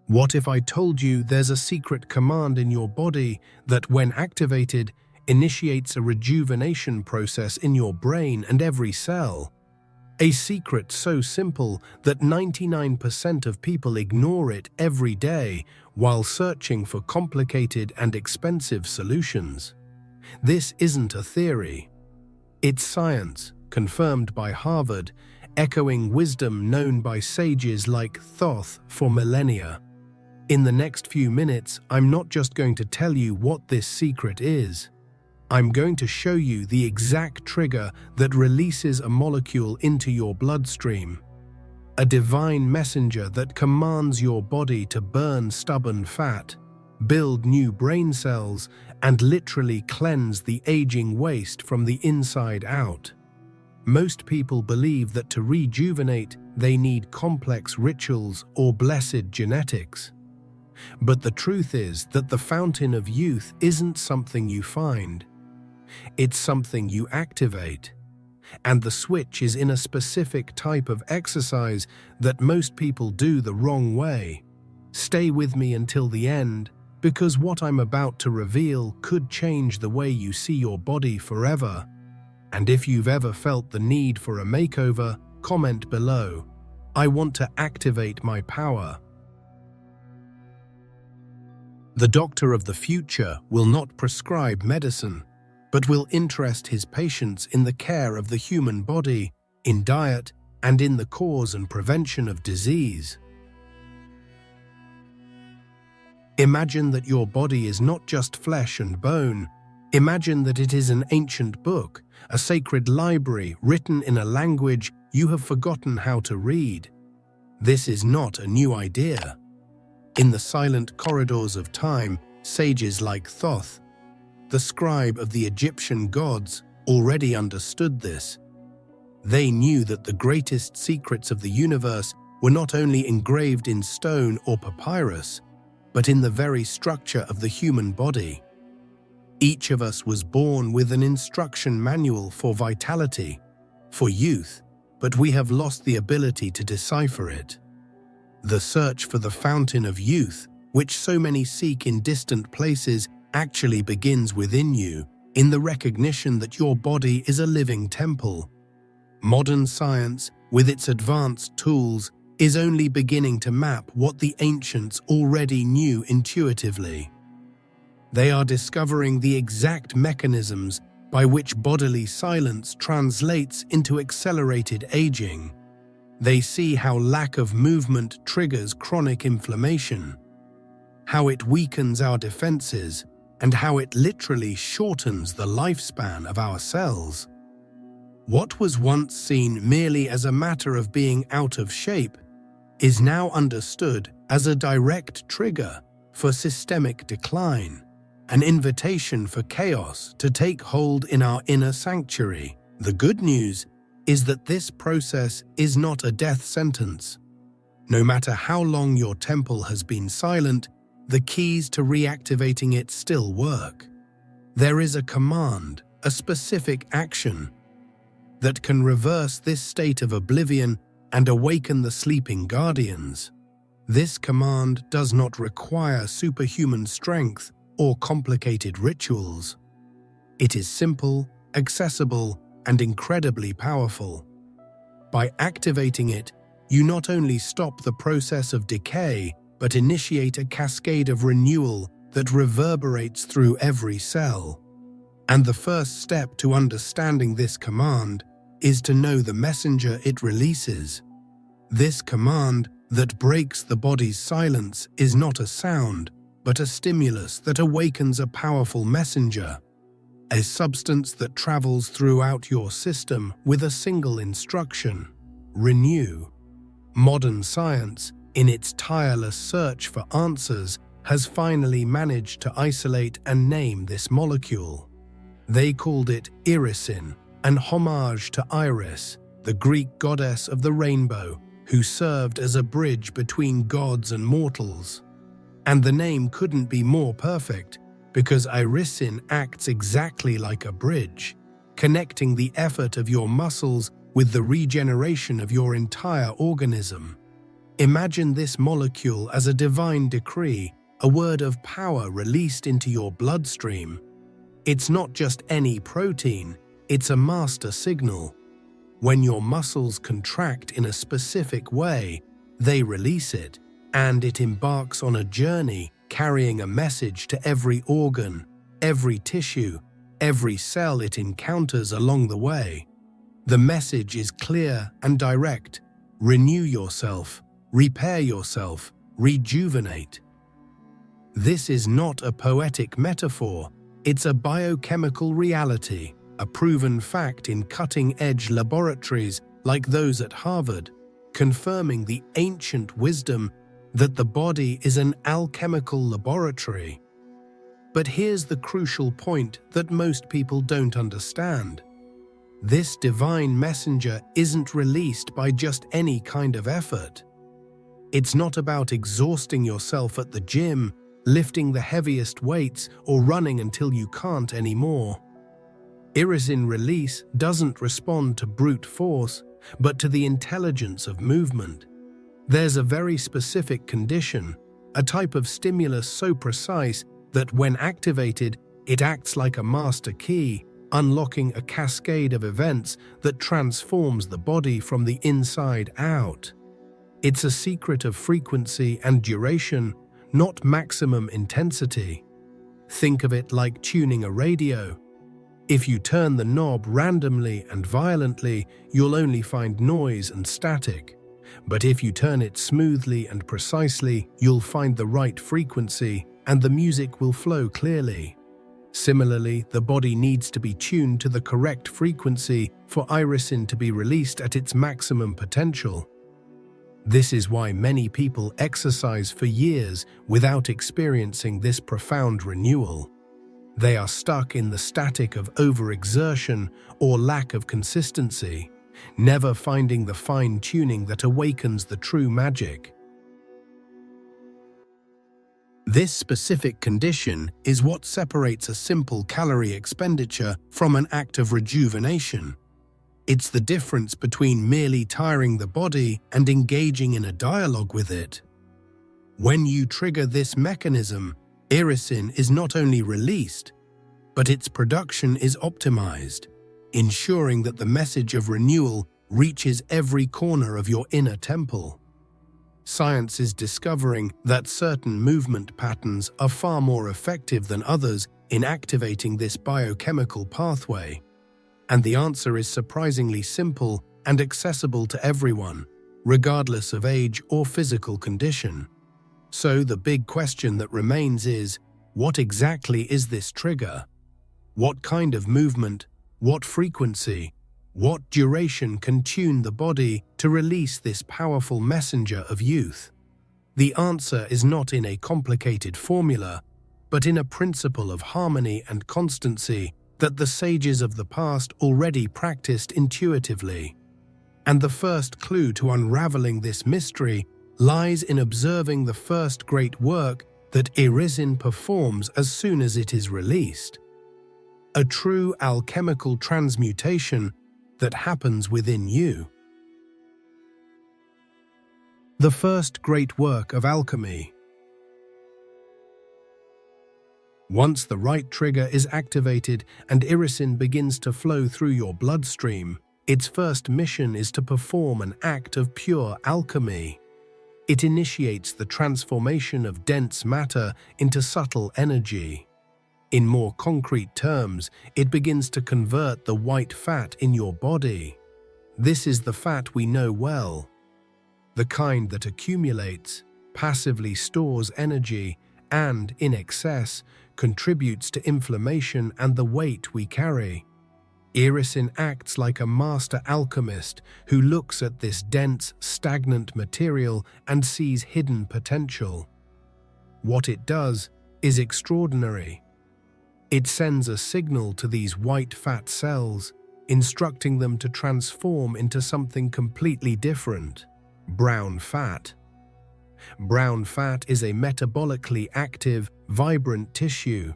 What if I told you there's a secret command in your body that, when activated, initiates a rejuvenation process in your brain and every cell? A secret so simple that 99% of people ignore it every day while searching for complicated and expensive solutions. This isn't a theory. It's science, confirmed by Harvard, echoing wisdom known by sages like Thoth for millennia. In the next few minutes, I'm not just going to tell you what this secret is. I'm going to show you the exact trigger that releases a molecule into your bloodstream. A divine messenger that commands your body to burn stubborn fat, build new brain cells, and literally cleanse the aging waste from the inside out. Most people believe that to rejuvenate, they need complex rituals or blessed genetics. But the truth is that the fountain of youth isn't something you find. It's something you activate. And the switch is in a specific type of exercise that most people do the wrong way. Stay with me until the end, because what I'm about to reveal could change the way you see your body forever. And if you've ever felt the need for a makeover, comment below. I want to activate my power. The doctor of the future will not prescribe medicine, but will interest his patients in the care of the human body, in diet, and in the cause and prevention of disease. Imagine that your body is not just flesh and bone. Imagine that it is an ancient book, a sacred library written in a language you have forgotten how to read. This is not a new idea. In the silent corridors of time, sages like Thoth, the scribe of the Egyptian gods, already understood this. They knew that the greatest secrets of the universe were not only engraved in stone or papyrus, but in the very structure of the human body. Each of us was born with an instruction manual for vitality, for youth, but we have lost the ability to decipher it. The search for the fountain of youth, which so many seek in distant places, actually begins within you, in the recognition that your body is a living temple. Modern science, with its advanced tools, is only beginning to map what the ancients already knew intuitively. They are discovering the exact mechanisms by which bodily silence translates into accelerated aging. They see how lack of movement triggers chronic inflammation, how it weakens our defenses, and how it literally shortens the lifespan of our cells. What was once seen merely as a matter of being out of shape is now understood as a direct trigger for systemic decline, an invitation for chaos to take hold in our inner sanctuary. The good news is that this process is not a death sentence. No matter how long your temple has been silent, the keys to reactivating it still work. There is a command, a specific action, that can reverse this state of oblivion and awaken the sleeping guardians. This command does not require superhuman strength or complicated rituals. It is simple, accessible, and incredibly powerful. By activating it, you not only stop the process of decay, but initiate a cascade of renewal that reverberates through every cell. And the first step to understanding this command is to know the messenger it releases. This command that breaks the body's silence is not a sound, but a stimulus that awakens a powerful messenger, a substance that travels throughout your system with a single instruction: renew. Modern science, in its tireless search for answers, has finally managed to isolate and name this molecule. They called it irisin, an homage to Iris, the Greek goddess of the rainbow, who served as a bridge between gods and mortals. And the name couldn't be more perfect, because irisin acts exactly like a bridge, connecting the effort of your muscles with the regeneration of your entire organism. Imagine this molecule as a divine decree, a word of power released into your bloodstream. It's not just any protein, it's a master signal. When your muscles contract in a specific way, they release it, and it embarks on a journey carrying a message to every organ, every tissue, every cell it encounters along the way. The message is clear and direct. Renew yourself, repair yourself, rejuvenate. This is not a poetic metaphor, it's a biochemical reality, a proven fact in cutting-edge laboratories like those at Harvard, confirming the ancient wisdom that the body is an alchemical laboratory. But here's the crucial point that most people don't understand. This divine messenger isn't released by just any kind of effort. It's not about exhausting yourself at the gym, lifting the heaviest weights, or running until you can't anymore. Irisin release doesn't respond to brute force, but to the intelligence of movement. There's a very specific condition, a type of stimulus so precise that when activated, it acts like a master key, unlocking a cascade of events that transforms the body from the inside out. It's a secret of frequency and duration, not maximum intensity. Think of it like tuning a radio. If you turn the knob randomly and violently, you'll only find noise and static. But if you turn it smoothly and precisely, you'll find the right frequency, and the music will flow clearly. Similarly, the body needs to be tuned to the correct frequency for irisin to be released at its maximum potential. This is why many people exercise for years without experiencing this profound renewal. They are stuck in the static of overexertion or lack of consistency, never finding the fine-tuning that awakens the true magic. This specific condition is what separates a simple calorie expenditure from an act of rejuvenation. It's the difference between merely tiring the body and engaging in a dialogue with it. When you trigger this mechanism, irisin is not only released, but its production is optimized, ensuring that the message of renewal reaches every corner of your inner temple. Science is discovering that certain movement patterns are far more effective than others in activating this biochemical pathway. And the answer is surprisingly simple and accessible to everyone, regardless of age or physical condition. So the big question that remains is, what exactly is this trigger? What kind of movement, what frequency, what duration can tune the body to release this powerful messenger of youth? The answer is not in a complicated formula, but in a principle of harmony and constancy that the sages of the past already practiced intuitively. And the first clue to unraveling this mystery lies in observing the first great work that irisin performs as soon as it is released. A true alchemical transmutation that happens within you. The first great work of alchemy. Once the right trigger is activated and irisin begins to flow through your bloodstream, its first mission is to perform an act of pure alchemy. It initiates the transformation of dense matter into subtle energy. In more concrete terms, it begins to convert the white fat in your body. This is the fat we know well, the kind that accumulates, passively stores energy, and, in excess, contributes to inflammation and the weight we carry. Irisin acts like a master alchemist who looks at this dense, stagnant material and sees hidden potential. What it does is extraordinary. It sends a signal to these white fat cells, instructing them to transform into something completely different: brown fat. Brown fat is a metabolically active, vibrant tissue.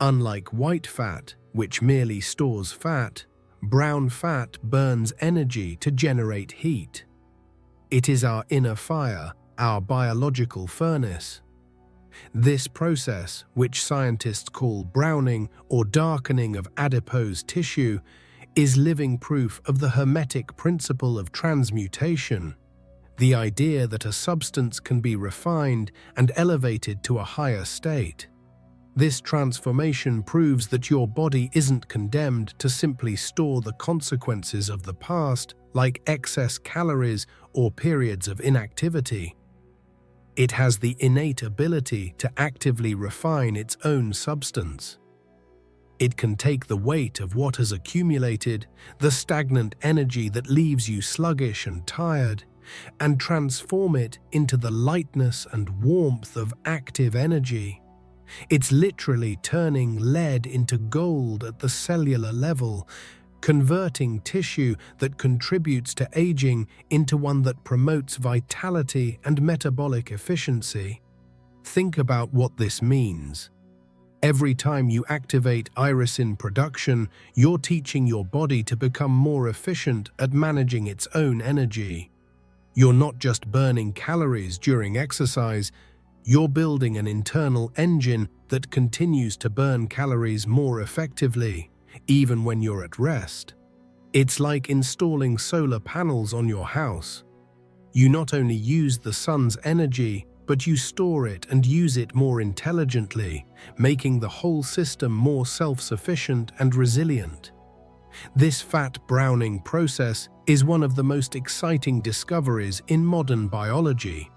Unlike white fat, which merely stores fat, brown fat burns energy to generate heat. It is our inner fire, our biological furnace. This process, which scientists call browning or darkening of adipose tissue, is living proof of the hermetic principle of transmutation, the idea that a substance can be refined and elevated to a higher state. This transformation proves that your body isn't condemned to simply store the consequences of the past, like excess calories or periods of inactivity. It has the innate ability to actively refine its own substance. It can take the weight of what has accumulated, the stagnant energy that leaves you sluggish and tired, and transform it into the lightness and warmth of active energy. It's literally turning lead into gold at the cellular level, converting tissue that contributes to aging into one that promotes vitality and metabolic efficiency. Think about what this means. Every time you activate irisin production, you're teaching your body to become more efficient at managing its own energy. You're not just burning calories during exercise, you're building an internal engine that continues to burn calories more effectively, even when you're at rest. It's like installing solar panels on your house. You not only use the sun's energy, but you store it and use it more intelligently, making the whole system more self-sufficient and resilient. This fat browning process is one of the most exciting discoveries in modern biology,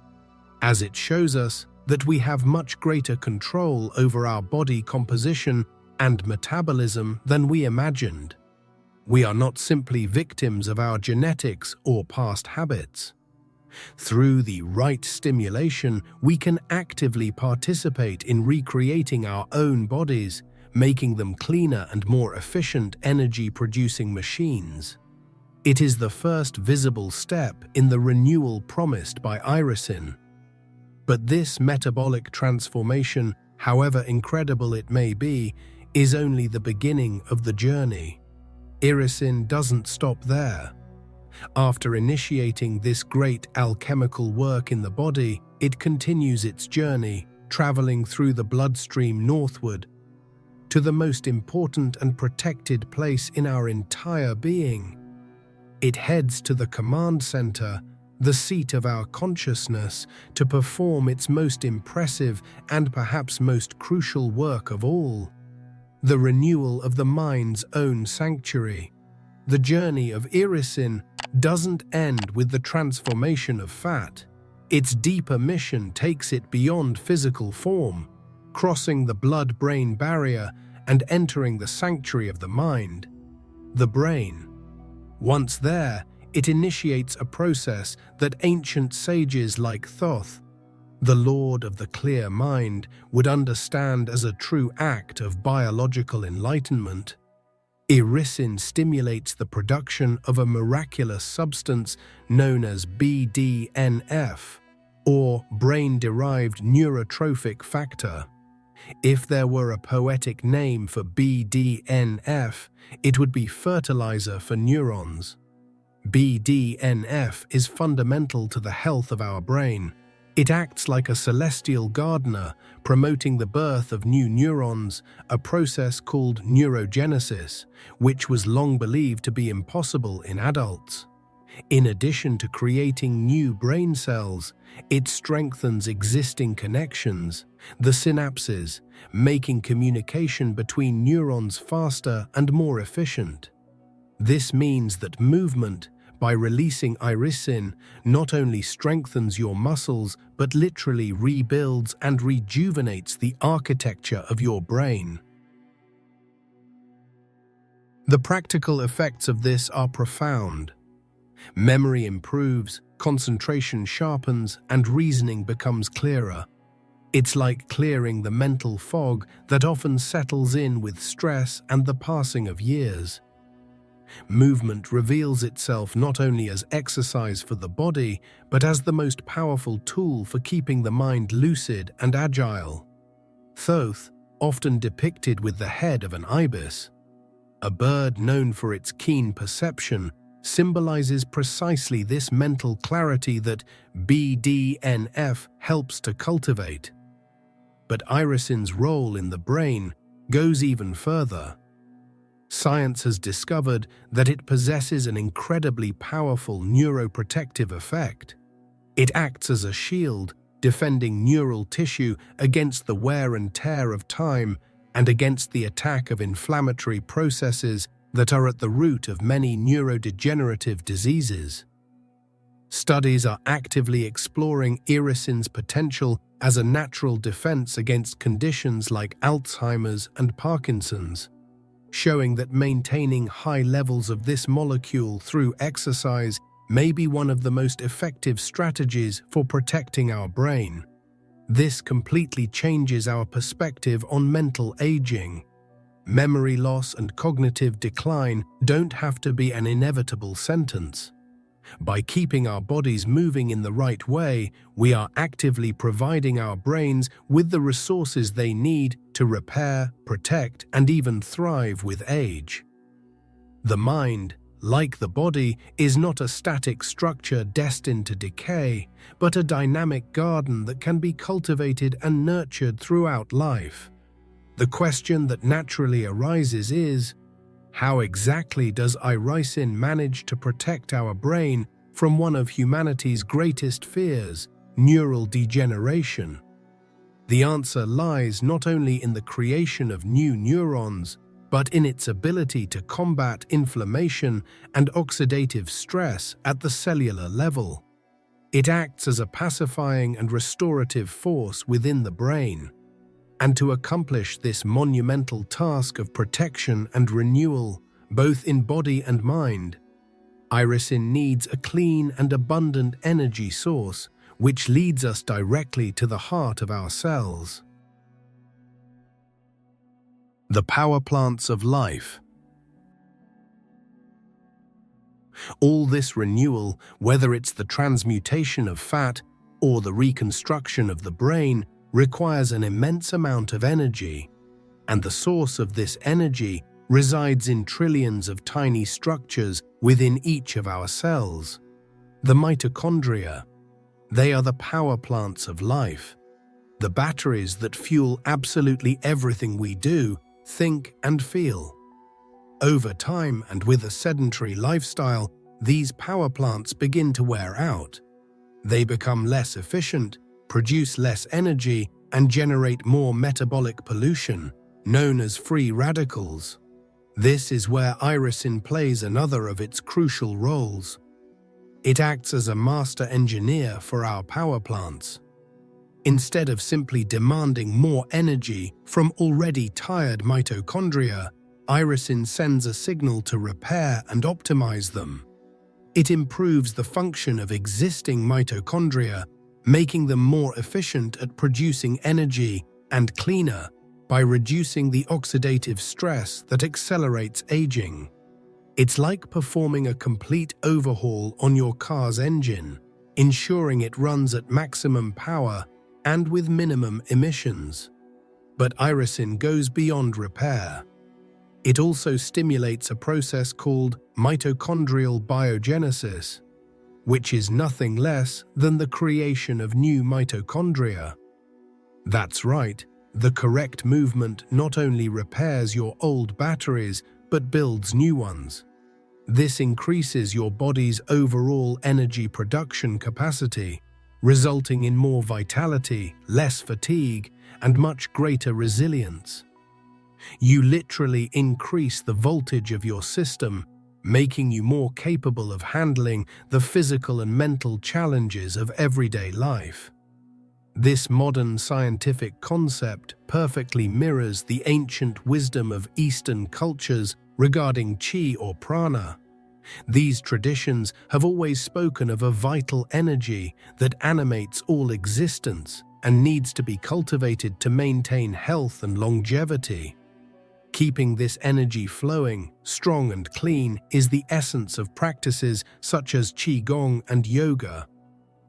as it shows us that we have much greater control over our body composition and metabolism than we imagined. We are not simply victims of our genetics or past habits. Through the right stimulation, we can actively participate in recreating our own bodies, making them cleaner and more efficient energy-producing machines. It is the first visible step in the renewal promised by irisin. But this metabolic transformation, however incredible it may be, is only the beginning of the journey. Irisin doesn't stop there. After initiating this great alchemical work in the body, it continues its journey, traveling through the bloodstream northward to the most important and protected place in our entire being. It heads to the command center, the seat of our consciousness, to perform its most impressive and perhaps most crucial work of all, the renewal of the mind's own sanctuary. The journey of irisin doesn't end with the transformation of fat. Its deeper mission takes it beyond physical form, crossing the blood-brain barrier and entering the sanctuary of the mind, the brain. Once there, it initiates a process that ancient sages like Thoth, the lord of the clear mind, would understand as a true act of biological enlightenment. Irisin stimulates the production of a miraculous substance known as BDNF, or brain-derived neurotrophic factor. If there were a poetic name for BDNF, it would be fertilizer for neurons. BDNF is fundamental to the health of our brain. It acts like a celestial gardener, promoting the birth of new neurons, a process called neurogenesis, which was long believed to be impossible in adults. In addition to creating new brain cells, it strengthens existing connections, the synapses, making communication between neurons faster and more efficient. This means that movement, by releasing irisin, not only strengthens your muscles but literally rebuilds and rejuvenates the architecture of your brain. The practical effects of this are profound. Memory improves, concentration sharpens, and reasoning becomes clearer. It's like clearing the mental fog that often settles in with stress and the passing of years. Movement reveals itself not only as exercise for the body, but as the most powerful tool for keeping the mind lucid and agile. Thoth, often depicted with the head of an ibis, a bird known for its keen perception, symbolizes precisely this mental clarity that BDNF helps to cultivate. But irisin's role in the brain goes even further. Science has discovered that it possesses an incredibly powerful neuroprotective effect. It acts as a shield, defending neural tissue against the wear and tear of time and against the attack of inflammatory processes that are at the root of many neurodegenerative diseases. Studies are actively exploring irisin's potential as a natural defense against conditions like Alzheimer's and Parkinson's, showing that maintaining high levels of this molecule through exercise may be one of the most effective strategies for protecting our brain. This completely changes our perspective on mental aging. Memory loss and cognitive decline don't have to be an inevitable sentence. By keeping our bodies moving in the right way, we are actively providing our brains with the resources they need to repair, protect, and even thrive with age. The mind, like the body, is not a static structure destined to decay, but a dynamic garden that can be cultivated and nurtured throughout life. The question that naturally arises is, how exactly does irisin manage to protect our brain from one of humanity's greatest fears, neural degeneration? The answer lies not only in the creation of new neurons, but in its ability to combat inflammation and oxidative stress at the cellular level. It acts as a pacifying and restorative force within the brain. And to accomplish this monumental task of protection and renewal, both in body and mind, irisin needs a clean and abundant energy source, which leads us directly to the heart of our cells. The power plants of life. All this renewal, whether it's the transmutation of fat or the reconstruction of the brain, requires an immense amount of energy, and the source of this energy resides in trillions of tiny structures within each of our cells. The mitochondria. They are the power plants of life, the batteries that fuel absolutely everything we do, think, and feel. Over time and with a sedentary lifestyle, these power plants begin to wear out. They become less efficient, produce less energy, and generate more metabolic pollution, known as free radicals. This is where irisin plays another of its crucial roles. It acts as a master engineer for our power plants. Instead of simply demanding more energy from already tired mitochondria, irisin sends a signal to repair and optimize them. It improves the function of existing mitochondria, making them more efficient at producing energy and cleaner by reducing the oxidative stress that accelerates aging. It's like performing a complete overhaul on your car's engine, ensuring it runs at maximum power and with minimum emissions. But irisin goes beyond repair. It also stimulates a process called mitochondrial biogenesis, which is nothing less than the creation of new mitochondria. That's right, the correct movement not only repairs your old batteries, but builds new ones. This increases your body's overall energy production capacity, resulting in more vitality, less fatigue, and much greater resilience. You literally increase the voltage of your system, making you more capable of handling the physical and mental challenges of everyday life. This modern scientific concept perfectly mirrors the ancient wisdom of Eastern cultures regarding chi or prana. These traditions have always spoken of a vital energy that animates all existence and needs to be cultivated to maintain health and longevity. Keeping this energy flowing, strong and clean is the essence of practices such as Qigong and yoga.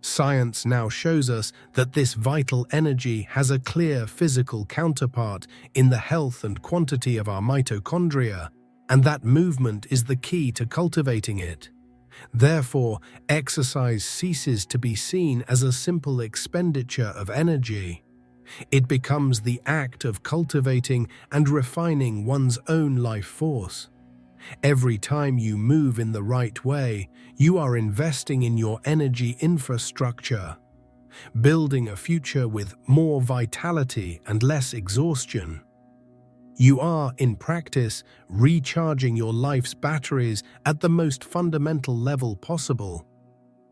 Science now shows us that this vital energy has a clear physical counterpart in the health and quantity of our mitochondria, and that movement is the key to cultivating it. Therefore, exercise ceases to be seen as a simple expenditure of energy. It becomes the act of cultivating and refining one's own life force. Every time you move in the right way, you are investing in your energy infrastructure, building a future with more vitality and less exhaustion. You are, in practice, recharging your life's batteries at the most fundamental level possible,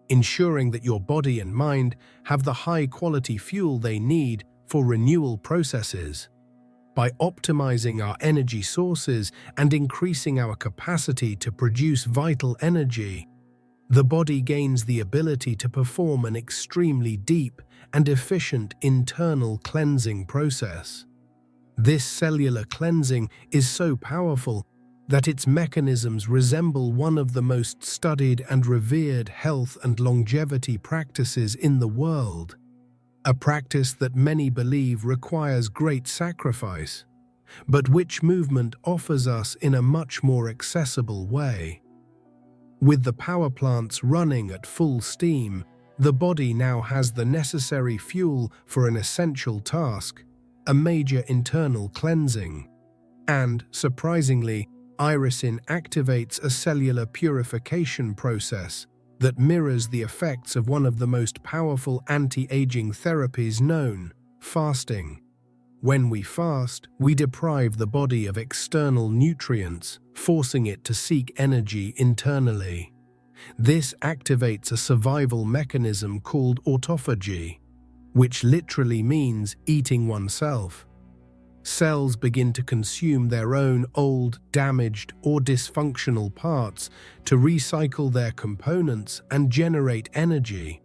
ensuring that your body and mind have the high-quality fuel they need for renewal processes. By optimizing our energy sources and increasing our capacity to produce vital energy, the body gains the ability to perform an extremely deep and efficient internal cleansing process. This cellular cleansing is so powerful that its mechanisms resemble one of the most studied and revered health and longevity practices in the world, a practice that many believe requires great sacrifice, but which movement offers us in a much more accessible way. With the power plants running at full steam, the body now has the necessary fuel for an essential task, a major internal cleansing. And, surprisingly, irisin activates a cellular purification process that mirrors the effects of one of the most powerful anti-aging therapies known, fasting. When we fast, we deprive the body of external nutrients, forcing it to seek energy internally. This activates a survival mechanism called autophagy, which literally means eating oneself. Cells begin to consume their own old, damaged, or dysfunctional parts to recycle their components and generate energy.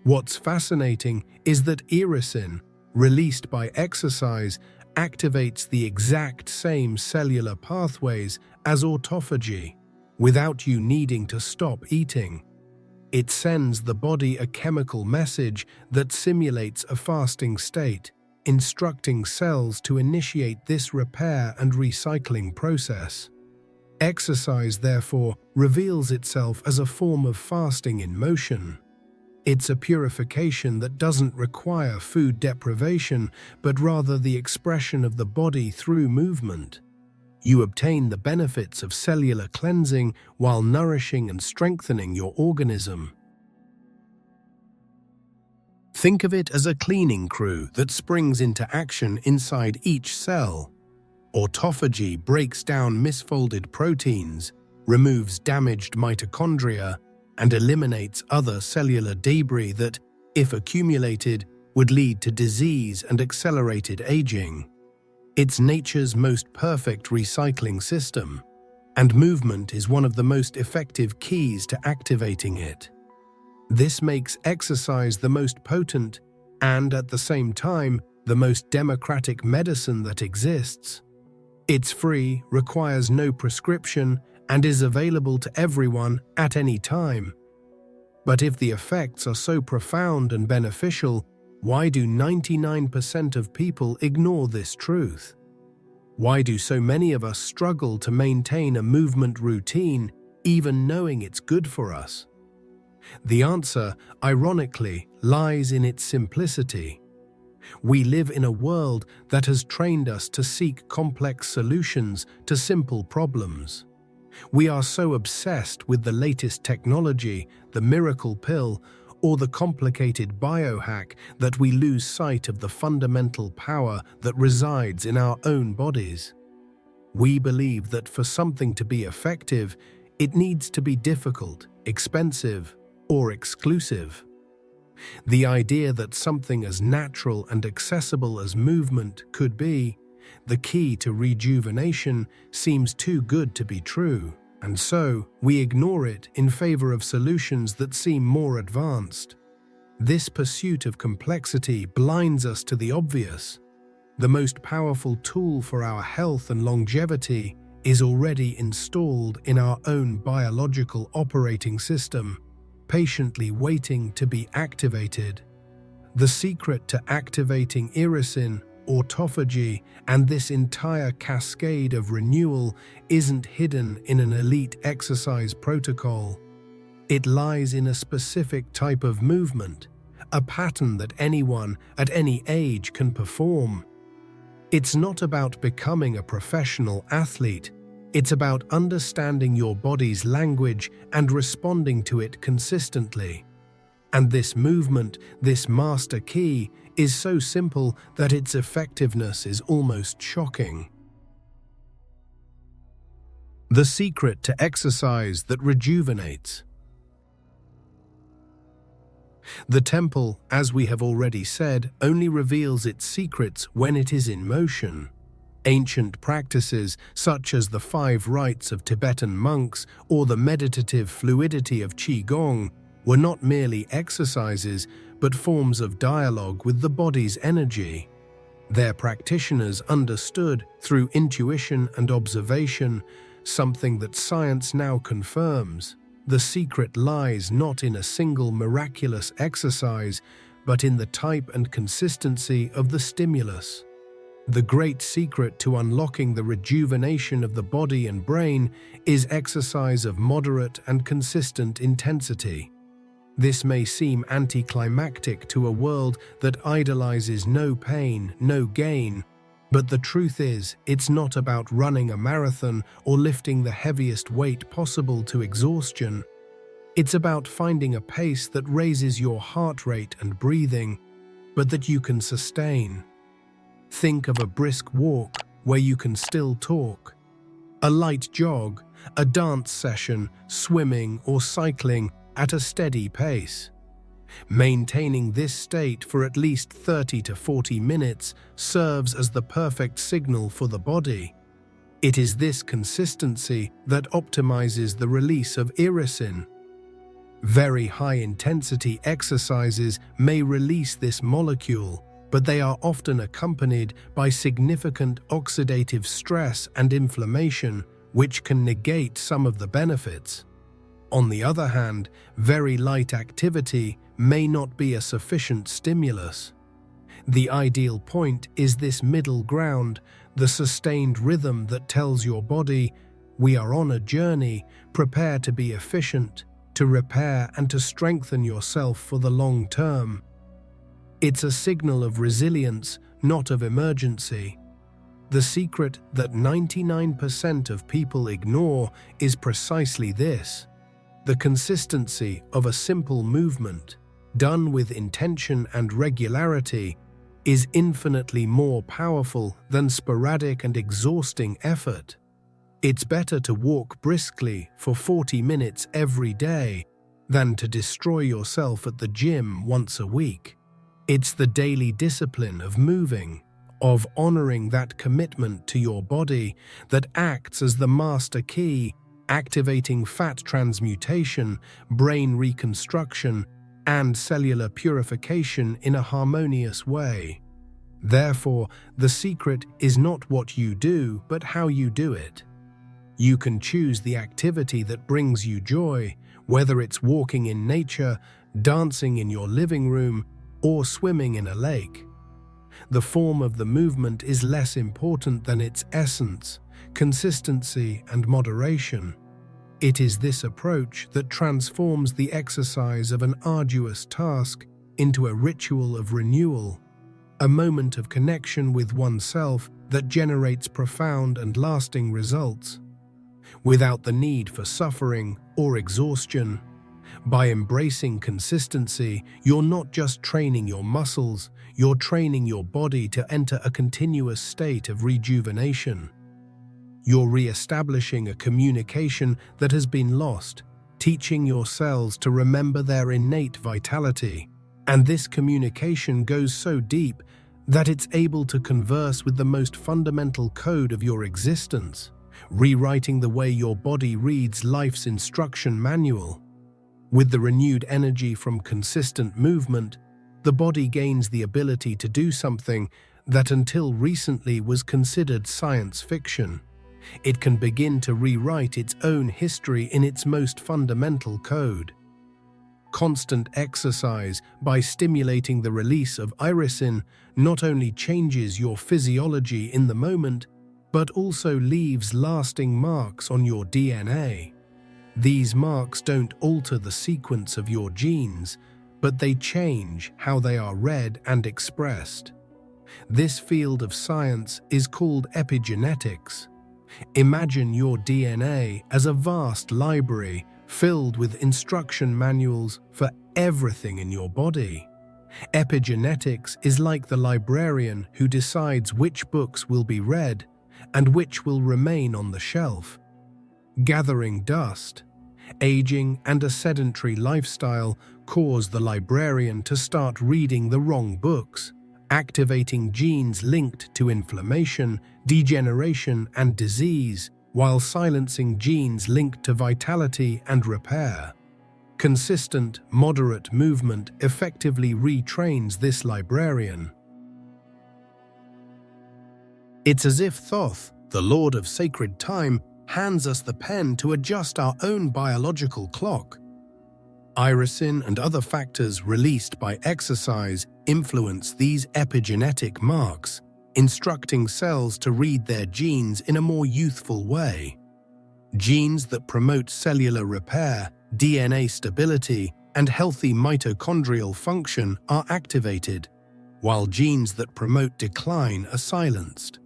What's fascinating is that irisin, released by exercise, activates the exact same cellular pathways as autophagy, without you needing to stop eating. It sends the body a chemical message that simulates a fasting state, instructing cells to initiate this repair and recycling process. Exercise, therefore, reveals itself as a form of fasting in motion. It's a purification that doesn't require food deprivation, but rather the expression of the body through movement. You obtain the benefits of cellular cleansing while nourishing and strengthening your organism. Think of it as a cleaning crew that springs into action inside each cell. Autophagy breaks down misfolded proteins, removes damaged mitochondria, and eliminates other cellular debris that, if accumulated, would lead to disease and accelerated aging. It's nature's most perfect recycling system, and movement is one of the most effective keys to activating it. This makes exercise the most potent and, at the same time, the most democratic medicine that exists. It's free, requires no prescription, and is available to everyone at any time. But if the effects are so profound and beneficial, why do 99% of people ignore this truth? Why do so many of us struggle to maintain a movement routine, even knowing it's good for us? The answer, ironically, lies in its simplicity. We live in a world that has trained us to seek complex solutions to simple problems. We are so obsessed with the latest technology, the miracle pill, or the complicated biohack that we lose sight of the fundamental power that resides in our own bodies. We believe that for something to be effective, it needs to be difficult, expensive, or exclusive. The idea that something as natural and accessible as movement could be the key to rejuvenation seems too good to be true, and so we ignore it in favor of solutions that seem more advanced. This pursuit of complexity blinds us to the obvious. The most powerful tool for our health and longevity is already installed in our own biological operating system, patiently waiting to be activated. The secret to activating irisin, autophagy, and this entire cascade of renewal isn't hidden in an elite exercise protocol. It lies in a specific type of movement, a pattern that anyone at any age can perform. It's not about becoming a professional athlete. It's about understanding your body's language and responding to it consistently. And this movement, this master key, is so simple that its effectiveness is almost shocking. The secret to exercise that rejuvenates. The temple, as we have already said, only reveals its secrets when it is in motion. Ancient practices, such as the 5 rites of Tibetan monks or the meditative fluidity of Qigong, were not merely exercises, but forms of dialogue with the body's energy. Their practitioners understood, through intuition and observation, something that science now confirms. The secret lies not in a single miraculous exercise, but in the type and consistency of the stimulus. The great secret to unlocking the rejuvenation of the body and brain is exercise of moderate and consistent intensity. This may seem anticlimactic to a world that idolizes no pain, no gain, but the truth is, it's not about running a marathon or lifting the heaviest weight possible to exhaustion. It's about finding a pace that raises your heart rate and breathing, but that you can sustain. Think of a brisk walk where you can still talk, a light jog, a dance session, swimming or cycling at a steady pace. Maintaining this state for at least 30 to 40 minutes serves as the perfect signal for the body. It is this consistency that optimizes the release of irisin. Very high-intensity exercises may release this molecule, but they are often accompanied by significant oxidative stress and inflammation, which can negate some of the benefits. On the other hand, very light activity may not be a sufficient stimulus. The ideal point is this middle ground, the sustained rhythm that tells your body, we are on a journey, prepare to be efficient, to repair and to strengthen yourself for the long term. It's a signal of resilience, not of emergency. The secret that 99% of people ignore is precisely this: the consistency of a simple movement, done with intention and regularity, is infinitely more powerful than sporadic and exhausting effort. It's better to walk briskly for 40 minutes every day than to destroy yourself at the gym once a week. It's the daily discipline of moving, of honoring that commitment to your body, that acts as the master key, activating fat transmutation, brain reconstruction, and cellular purification in a harmonious way. Therefore, the secret is not what you do, but how you do it. You can choose the activity that brings you joy, whether it's walking in nature, dancing in your living room, or swimming in a lake. The form of the movement is less important than its essence, consistency, and moderation. It is this approach that transforms the exercise of an arduous task into a ritual of renewal, a moment of connection with oneself that generates profound and lasting results, without the need for suffering or exhaustion. By embracing consistency, you're not just training your muscles, you're training your body to enter a continuous state of rejuvenation. You're re-establishing a communication that has been lost, teaching your cells to remember their innate vitality. And this communication goes so deep that it's able to converse with the most fundamental code of your existence, rewriting the way your body reads life's instruction manual. With the renewed energy from consistent movement, the body gains the ability to do something that until recently was considered science fiction. It can begin to rewrite its own history in its most fundamental code. Constant exercise, by stimulating the release of irisin, not only changes your physiology in the moment, but also leaves lasting marks on your DNA. These marks don't alter the sequence of your genes, but they change how they are read and expressed. This field of science is called epigenetics. Imagine your DNA as a vast library filled with instruction manuals for everything in your body. Epigenetics is like the librarian who decides which books will be read and which will remain on the shelf. Gathering dust, aging, and a sedentary lifestyle cause the librarian to start reading the wrong books, activating genes linked to inflammation, degeneration, and disease, while silencing genes linked to vitality and repair. Consistent, moderate movement effectively retrains this librarian. It's as if Thoth, the Lord of Sacred Time, hands us the pen to adjust our own biological clock. Irisin and other factors released by exercise influence these epigenetic marks, instructing cells to read their genes in a more youthful way. Genes that promote cellular repair, DNA stability, and healthy mitochondrial function are activated, while genes that promote decline are silenced.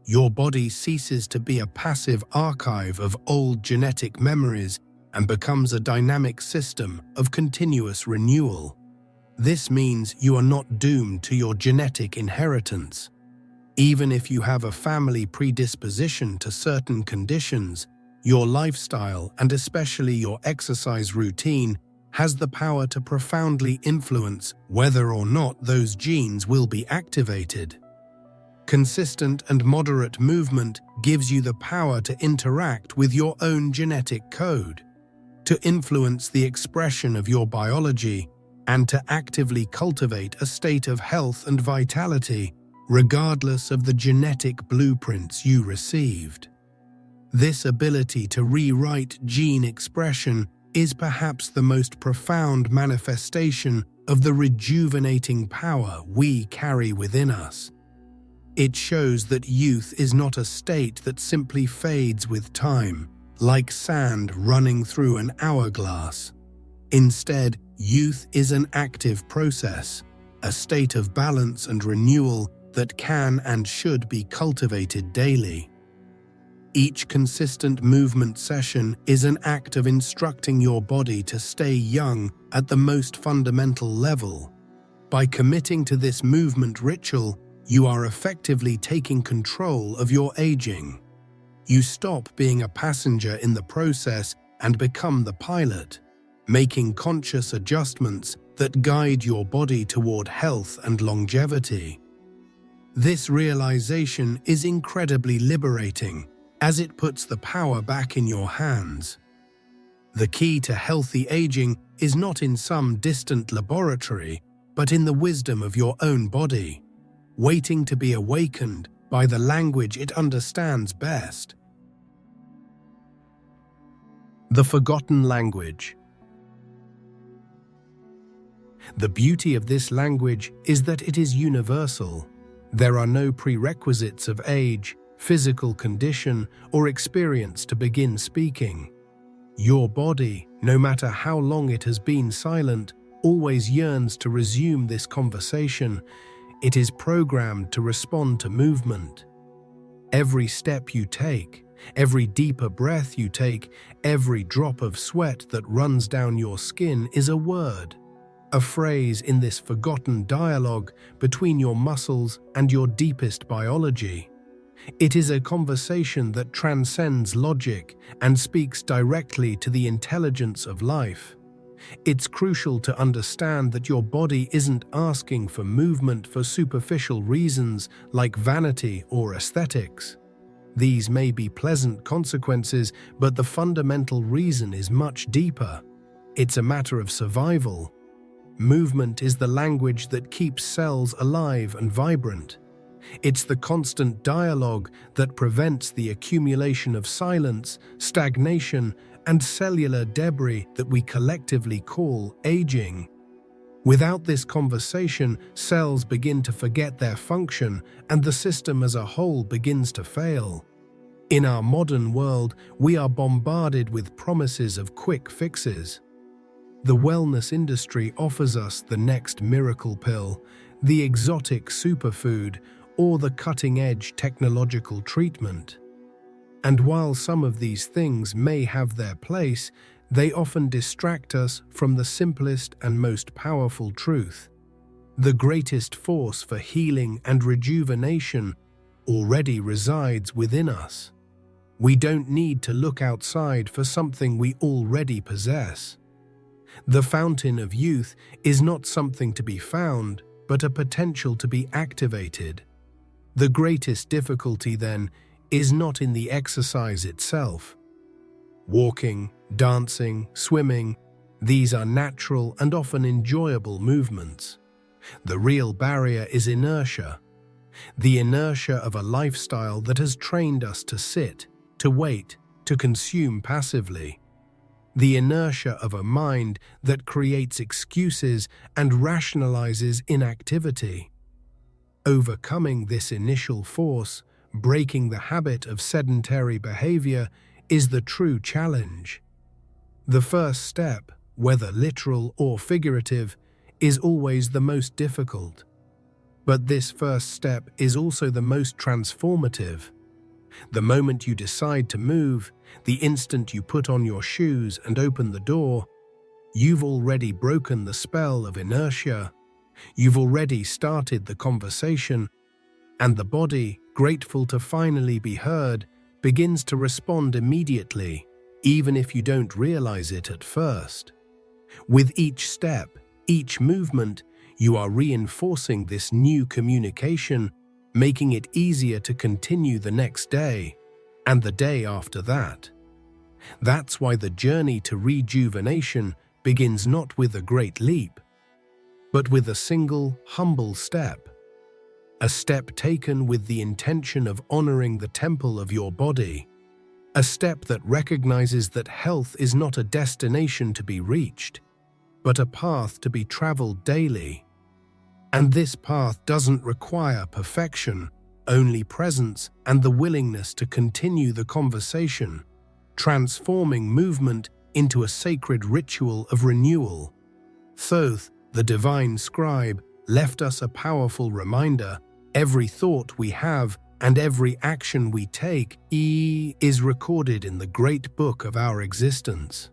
Your body ceases to be a passive archive of old genetic memories and becomes a dynamic system of continuous renewal. This means you are not doomed to your genetic inheritance. Even if you have a family predisposition to certain conditions, your lifestyle, and especially your exercise routine, has the power to profoundly influence whether or not those genes will be activated. Consistent and moderate movement gives you the power to interact with your own genetic code, to influence the expression of your biology, and to actively cultivate a state of health and vitality, regardless of the genetic blueprints you received. This ability to rewrite gene expression is perhaps the most profound manifestation of the rejuvenating power we carry within us. It shows that youth is not a state that simply fades with time, like sand running through an hourglass. Instead, youth is an active process, a state of balance and renewal that can and should be cultivated daily. Each consistent movement session is an act of instructing your body to stay young at the most fundamental level. By committing to this movement ritual, you are effectively taking control of your aging. You stop being a passenger in the process and become the pilot, making conscious adjustments that guide your body toward health and longevity. This realization is incredibly liberating, as it puts the power back in your hands. The key to healthy aging is not in some distant laboratory, but in the wisdom of your own body, waiting to be awakened by the language it understands best. The forgotten language. The beauty of this language is that it is universal. There are no prerequisites of age, physical condition, or experience to begin speaking. Your body, no matter how long it has been silent, always yearns to resume this conversation. It is programmed to respond to movement. Every step you take, every deeper breath you take, every drop of sweat that runs down your skin is a word, a phrase in this forgotten dialogue between your muscles and your deepest biology. It is a conversation that transcends logic and speaks directly to the intelligence of life. It's crucial to understand that your body isn't asking for movement for superficial reasons like vanity or aesthetics. These may be pleasant consequences, but the fundamental reason is much deeper. It's a matter of survival. Movement is the language that keeps cells alive and vibrant. It's the constant dialogue that prevents the accumulation of silence, stagnation, and cellular debris that we collectively call aging. Without this conversation, cells begin to forget their function and the system as a whole begins to fail. In our modern world, we are bombarded with promises of quick fixes. The wellness industry offers us the next miracle pill, the exotic superfood, or the cutting-edge technological treatment. And while some of these things may have their place, they often distract us from the simplest and most powerful truth. The greatest force for healing and rejuvenation already resides within us. We don't need to look outside for something we already possess. The fountain of youth is not something to be found, but a potential to be activated. The greatest difficulty, then, is not in the exercise itself. Walking, dancing, swimming, these are natural and often enjoyable movements. The real barrier is inertia. The inertia of a lifestyle that has trained us to sit, to wait, to consume passively. The inertia of a mind that creates excuses and rationalizes inactivity. Overcoming this initial force, breaking the habit of sedentary behavior, is the true challenge. The first step, whether literal or figurative, is always the most difficult. But this first step is also the most transformative. The moment you decide to move, the instant you put on your shoes and open the door, you've already broken the spell of inertia. You've already started the conversation, and the body, grateful to finally be heard, begins to respond immediately, even if you don't realize it at first. With each step, each movement, you are reinforcing this new communication, making it easier to continue the next day, and the day after that. That's why the journey to rejuvenation begins not with a great leap, but with a single, humble step. A step taken with the intention of honoring the temple of your body. A step that recognizes that health is not a destination to be reached, but a path to be traveled daily. And this path doesn't require perfection, only presence and the willingness to continue the conversation, transforming movement into a sacred ritual of renewal. Thoth, the divine scribe, left us a powerful reminder: every thought we have and every action we take is recorded in the great book of our existence.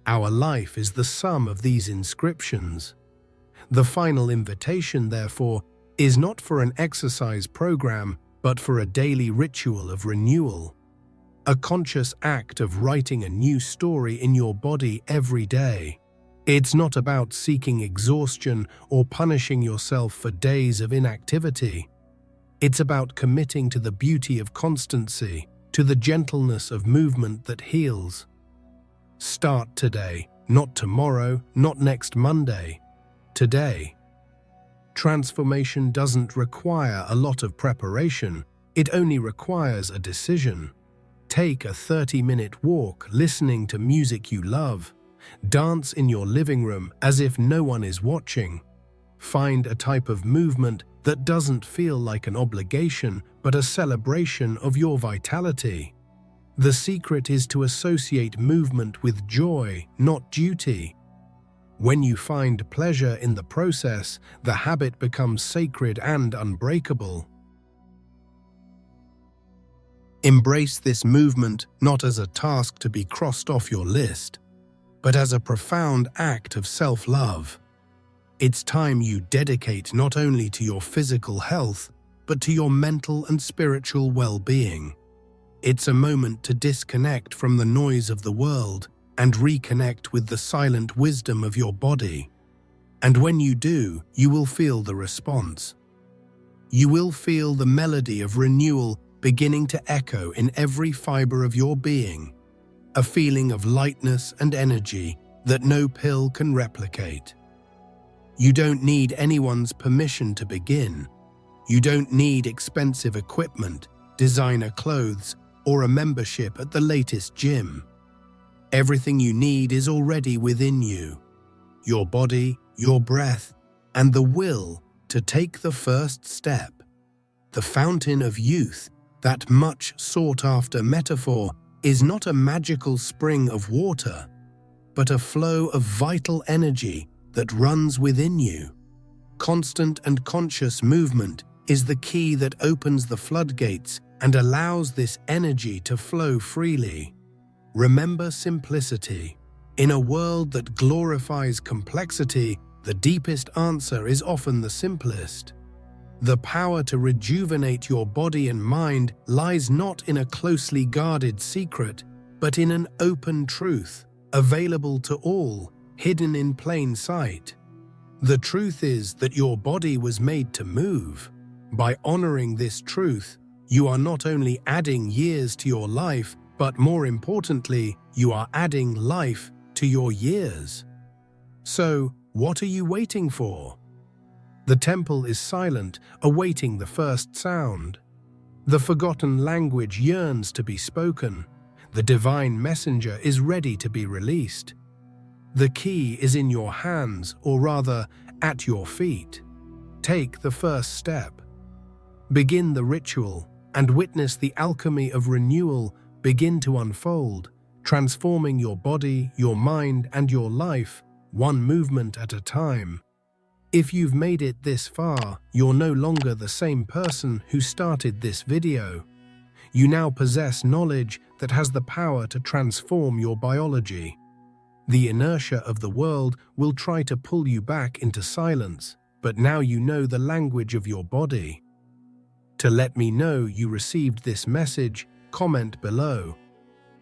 Our life is the sum of these inscriptions. The final invitation, therefore, is not for an exercise program, but for a daily ritual of renewal. A conscious act of writing a new story in your body every day. It's not about seeking exhaustion or punishing yourself for days of inactivity. It's about committing to the beauty of constancy, to the gentleness of movement that heals. Start today, not tomorrow, not next Monday. Today. Transformation doesn't require a lot of preparation, it only requires a decision. Take a 30-minute walk listening to music you love. Dance in your living room as if no one is watching. Find a type of movement that doesn't feel like an obligation but a celebration of your vitality. The secret is to associate movement with joy, not duty. When you find pleasure in the process, the habit becomes sacred and unbreakable. Embrace this movement not as a task to be crossed off your list, but as a profound act of self-love. It's time you dedicate not only to your physical health, but to your mental and spiritual well-being. It's a moment to disconnect from the noise of the world and reconnect with the silent wisdom of your body. And when you do, you will feel the response. You will feel the melody of renewal beginning to echo in every fiber of your being, a feeling of lightness and energy that no pill can replicate. You don't need anyone's permission to begin. You don't need expensive equipment, designer clothes, or a membership at the latest gym. Everything you need is already within you: your body, your breath, and the will to take the first step. The fountain of youth That much sought-after metaphor is not a magical spring of water, but a flow of vital energy that runs within you. Constant and conscious movement is the key that opens the floodgates and allows this energy to flow freely. Remember simplicity. In a world that glorifies complexity, the deepest answer is often the simplest. The power to rejuvenate your body and mind lies not in a closely guarded secret, but in an open truth, available to all, hidden in plain sight. The truth is that your body was made to move. By honoring this truth, you are not only adding years to your life, but more importantly, you are adding life to your years. So, what are you waiting for? The temple is silent, awaiting the first sound. The forgotten language yearns to be spoken. The divine messenger is ready to be released. The key is in your hands, or rather, at your feet. Take the first step. Begin the ritual and witness the alchemy of renewal begin to unfold, transforming your body, your mind, and your life, one movement at a time. If you've made it this far, you're no longer the same person who started this video. You now possess knowledge that has the power to transform your biology. The inertia of the world will try to pull you back into silence, but now you know the language of your body. To let me know you received this message, comment below.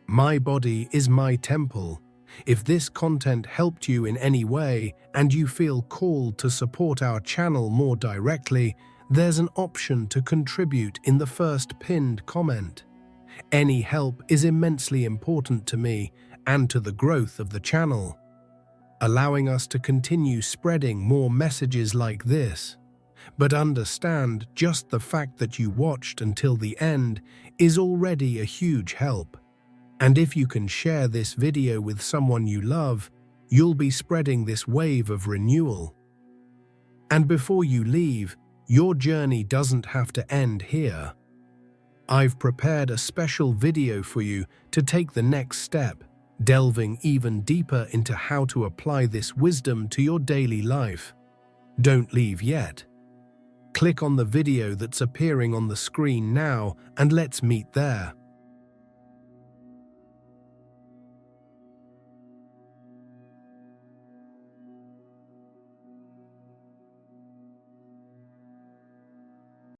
My body is my temple. If this content helped you in any way and you feel called to support our channel more directly, there's an option to contribute in the first pinned comment. Any help is immensely important to me and to the growth of the channel, allowing us to continue spreading more messages like this. But understand, just the fact that you watched until the end is already a huge help. And if you can share this video with someone you love, you'll be spreading this wave of renewal. And before you leave, your journey doesn't have to end here. I've prepared a special video for you to take the next step, delving even deeper into how to apply this wisdom to your daily life. Don't leave yet. Click on the video that's appearing on the screen now and let's meet there.